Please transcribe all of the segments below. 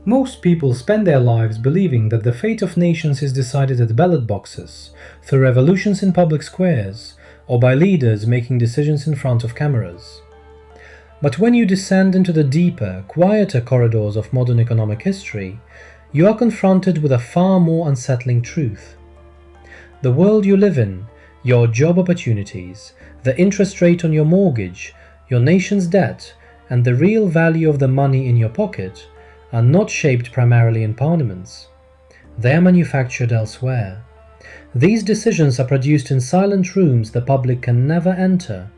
Most people spend their lives believing that the fate of nations is decided at ballot boxes, through revolutions in public squares, or by leaders making decisions in front of cameras. But when you descend into the deeper, quieter corridors of modern economic history, you are confronted with a far more unsettling truth. The world you live in, your job opportunities, the interest rate on your mortgage, your nation's debt, and the real value of the money in your pocket are not shaped primarily in parliaments. They are manufactured elsewhere. These decisions are produced in silent rooms the public can never enter,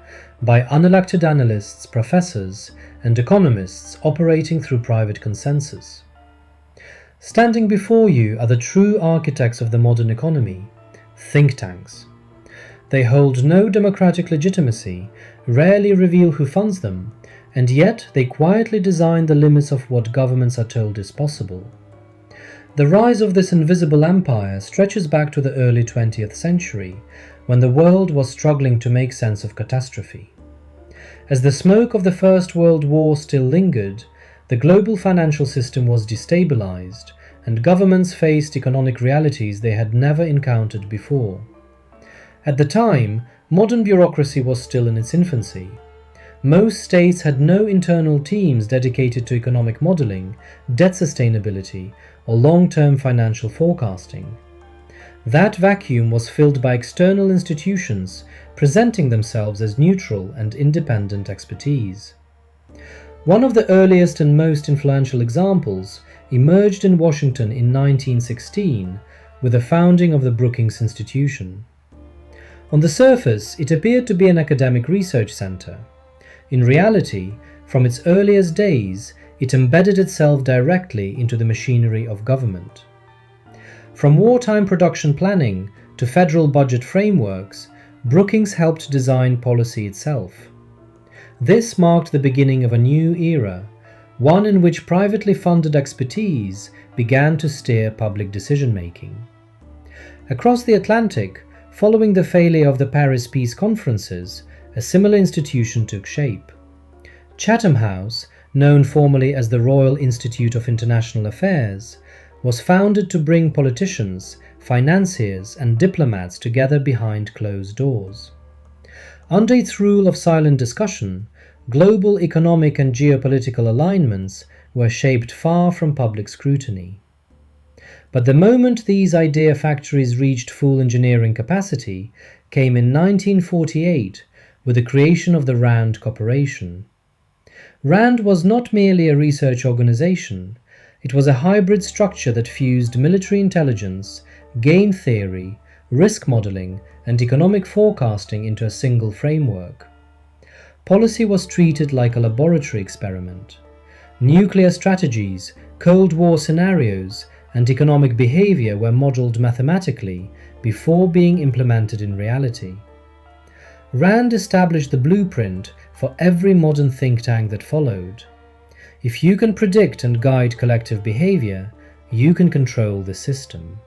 by unelected analysts, professors, and economists operating through private consensus. Standing before you are the true architects of the modern economy, think tanks. They hold no democratic legitimacy, rarely reveal who funds them, and yet they quietly design the limits of what governments are told is possible. The rise of this invisible empire stretches back to the early 20th century, when the world was struggling to make sense of catastrophe. As the smoke of the First World War still lingered, the global financial system was destabilized, and governments faced economic realities they had never encountered before. At the time, modern bureaucracy was still in its infancy. Most states had no internal teams dedicated to economic modeling, debt sustainability, or long-term financial forecasting. That vacuum was filled by external institutions presenting themselves as neutral and independent expertise. One of the earliest and most influential examples emerged in Washington in 1916 with the founding of the Brookings Institution. On the surface, it appeared to be an academic research center. In reality, from its earliest days, it embedded itself directly into the machinery of government. From wartime production planning to federal budget frameworks, Brookings helped design policy itself. This marked the beginning of a new era, one in which privately funded expertise began to steer public decision-making. Across the Atlantic, following the failure of the Paris Peace Conferences, a similar institution took shape. Chatham House, known formerly as the Royal Institute of International Affairs, was founded to bring politicians, financiers, and diplomats together behind closed doors. Under its rule of silent discussion, global economic and geopolitical alignments were shaped far from public scrutiny. But the moment these idea factories reached full engineering capacity came in 1948 with the creation of the RAND Corporation. RAND was not merely a research organization, it was a hybrid structure that fused military intelligence, game theory, risk modeling, and economic forecasting into a single framework. Policy was treated like a laboratory experiment. Nuclear strategies, Cold War scenarios, and economic behavior were modeled mathematically before being implemented in reality. RAND established the blueprint for every modern think tank that followed. If you can predict and guide collective behavior, you can control the system.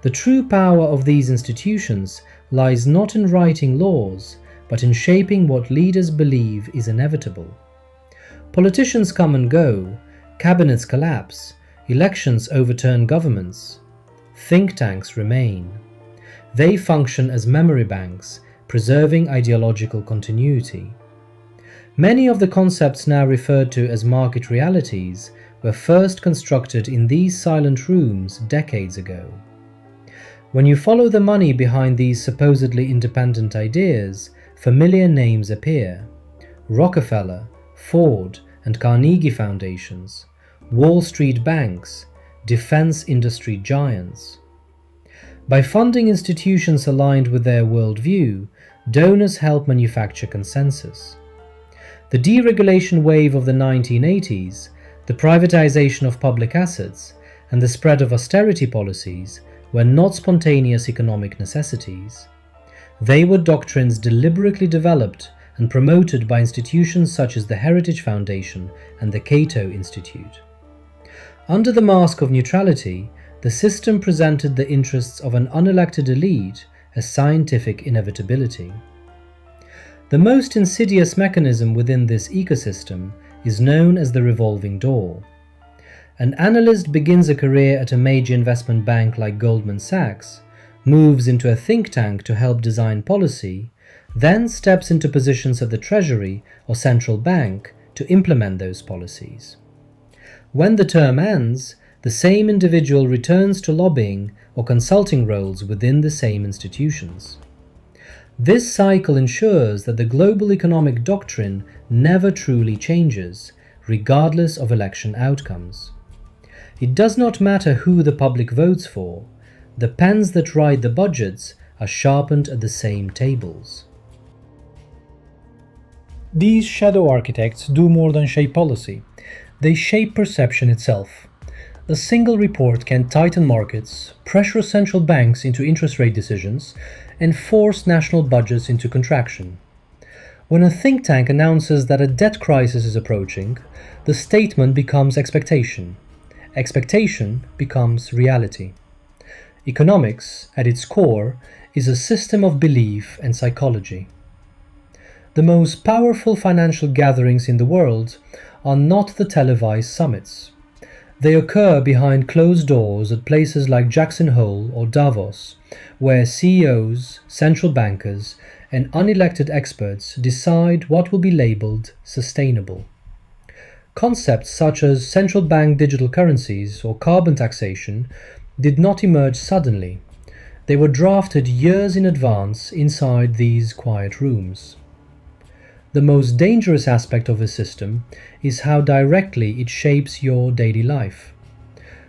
The true power of these institutions lies not in writing laws, but in shaping what leaders believe is inevitable. Politicians come and go, cabinets collapse, elections overturn governments. Think tanks remain. They function as memory banks, preserving ideological continuity. Many of the concepts now referred to as market realities were first constructed in these silent rooms decades ago. When you follow the money behind these supposedly independent ideas, familiar names appear: Rockefeller, Ford, and Carnegie foundations, Wall Street banks, defense industry giants. By funding institutions aligned with their worldview, donors help manufacture consensus. The deregulation wave of the 1980s, the privatization of public assets, and the spread of austerity policies were not spontaneous economic necessities. They were doctrines deliberately developed and promoted by institutions such as the Heritage Foundation and the Cato Institute. Under the mask of neutrality, the system presented the interests of an unelected elite as scientific inevitability. The most insidious mechanism within this ecosystem is known as the revolving door. An analyst begins a career at a major investment bank like Goldman Sachs, moves into a think tank to help design policy, then steps into positions at the Treasury or central bank to implement those policies. When the term ends, the same individual returns to lobbying or consulting roles within the same institutions. This cycle ensures that the global economic doctrine never truly changes, regardless of election outcomes. It does not matter who the public votes for, the pens that write the budgets are sharpened at the same tables. These shadow architects do more than shape policy. They shape perception itself. A single report can tighten markets, pressure central banks into interest rate decisions, and force national budgets into contraction. When a think tank announces that a debt crisis is approaching, the statement becomes expectation. Expectation becomes reality. Economics, at its core, is a system of belief and psychology. The most powerful financial gatherings in the world are not the televised summits. They occur behind closed doors at places like Jackson Hole or Davos, where CEOs, central bankers, and unelected experts decide what will be labeled sustainable. Concepts such as central bank digital currencies or carbon taxation did not emerge suddenly. They were drafted years in advance inside these quiet rooms. The most dangerous aspect of this system is how directly it shapes your daily life.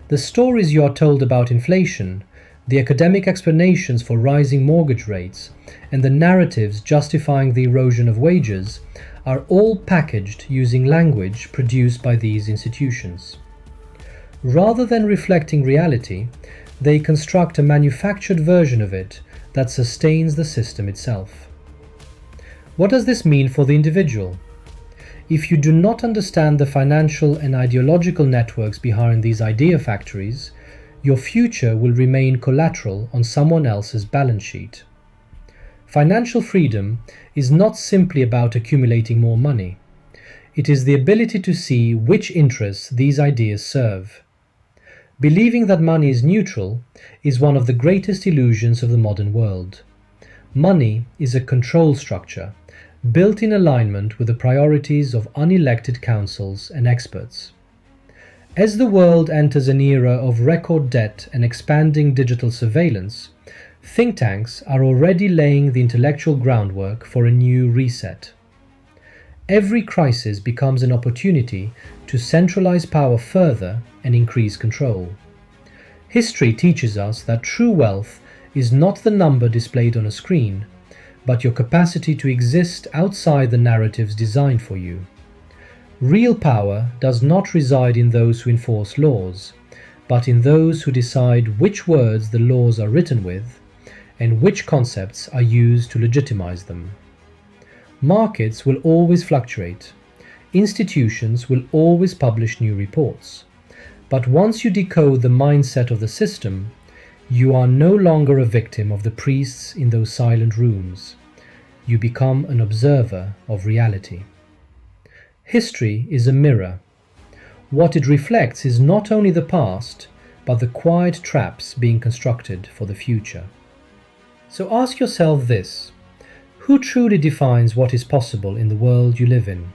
The stories you are told about inflation, the academic explanations for rising mortgage rates, and the narratives justifying the erosion of wages are all packaged using language produced by these institutions. Rather than reflecting reality, they construct a manufactured version of it that sustains the system itself. What does this mean for the individual? If you do not understand the financial and ideological networks behind these idea factories, your future will remain collateral on someone else's balance sheet. Financial freedom is not simply about accumulating more money. It is the ability to see which interests these ideas serve. Believing that money is neutral is one of the greatest illusions of the modern world. Money is a control structure, built in alignment with the priorities of unelected councils and experts. As the world enters an era of record debt and expanding digital surveillance, think tanks are already laying the intellectual groundwork for a new reset. Every crisis becomes an opportunity to centralize power further and increase control. History teaches us that true wealth is not the number displayed on a screen, but your capacity to exist outside the narratives designed for you. Real power does not reside in those who enforce laws, but in those who decide which words the laws are written with and which concepts are used to legitimize them. Markets will always fluctuate. Institutions will always publish new reports. But once you decode the mindset of the system, you are no longer a victim of the priests in those silent rooms. You become an observer of reality. History is a mirror. What it reflects is not only the past, but the quiet traps being constructed for the future. So ask yourself this: who truly defines what is possible in the world you live in?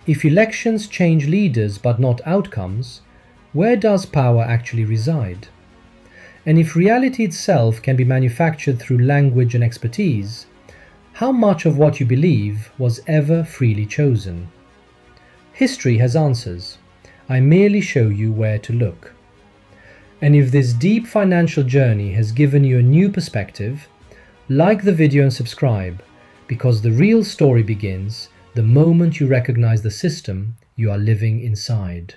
If elections change leaders but not outcomes, where does power actually reside? And if reality itself can be manufactured through language and expertise, how much of what you believe was ever freely chosen? History has answers. I merely show you where to look. And if this deep financial journey has given you a new perspective, like the video and subscribe, because the real story begins the moment you recognize the system you are living inside.